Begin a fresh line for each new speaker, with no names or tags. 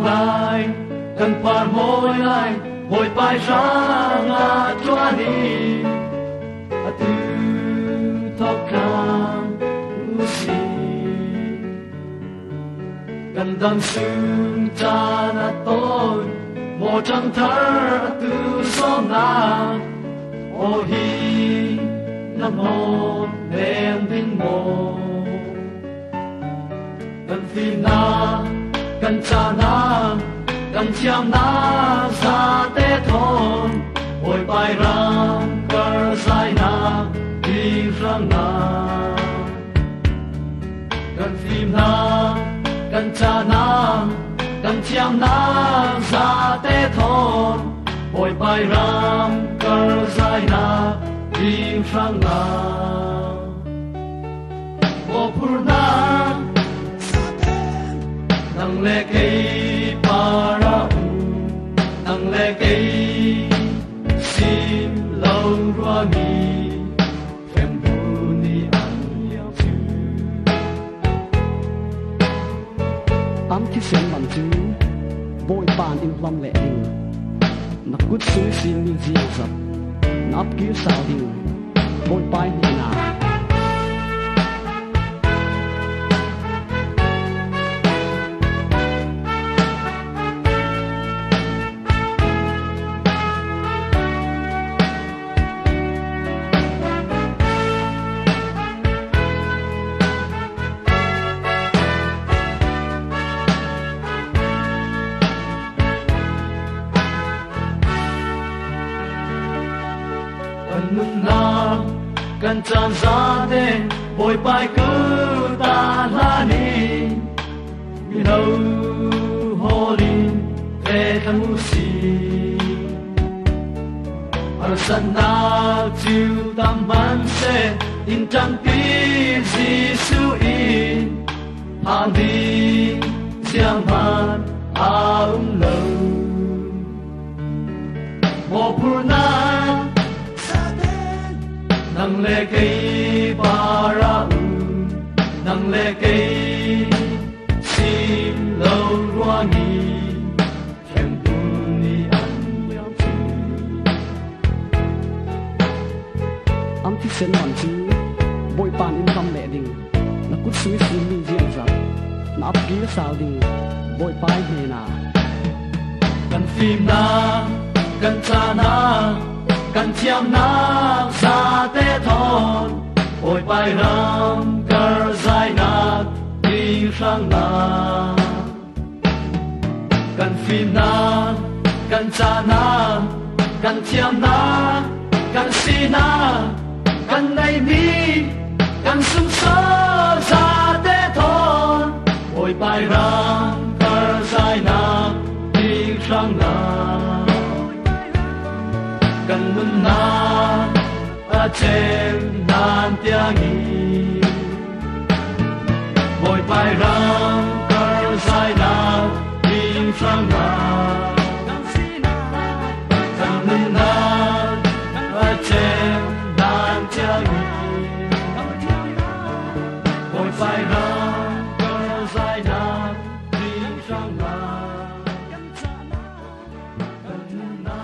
lại cần phản hồi lại hồi bài ra ngã cho đi từ thóc can usi cần đam sương cha na tôi một trăng thở từ xóm na ô hi nam mô đêm bình mô cần phi na cần cha na cần chiam na sa te thon hồi bài ram cờ sai na đi răng na cần phim na cần cha na cần chiam na sa te thon hồi bài ram cờ sai na đi răng na ô purna nang le kay para nang le kay sim lâu rua mi thêm bu ni an liao chu
am ki sen man chu boy pan in lam le ding na kut su sin mi ji zap nap ki sa ding boy pai ni na
cần tràn ra đê bồi bài cứ ta la ni mi đâu hồ đi về thăm usi ở sân na chiều tam ban se in trăng pi Giêsu in hàng đi giang ban lâu một purna nang le kay para nang le kay sim lâu rua ni thêm tu ni an liao chu
am ki sen man chu boy pan in lam le ding na kut su sin mi ji zap na ap ki sa ding boy pai he na
cần phim na cần cha na cần chiam na sa te thon ôi bài ram cờ dài na đi sang na cần phim na cần cha na cần chiam na cần si na cần nay mi cần sum sơ sa te thon ôi bài ram cờ dài na đi sang na cần mừng na a chem nan tiang i bồi bài ram cờ dài na đi sang na cần mừng na a chem nan tiang i bồi bài ram cờ dài na đi sang na cần mừng na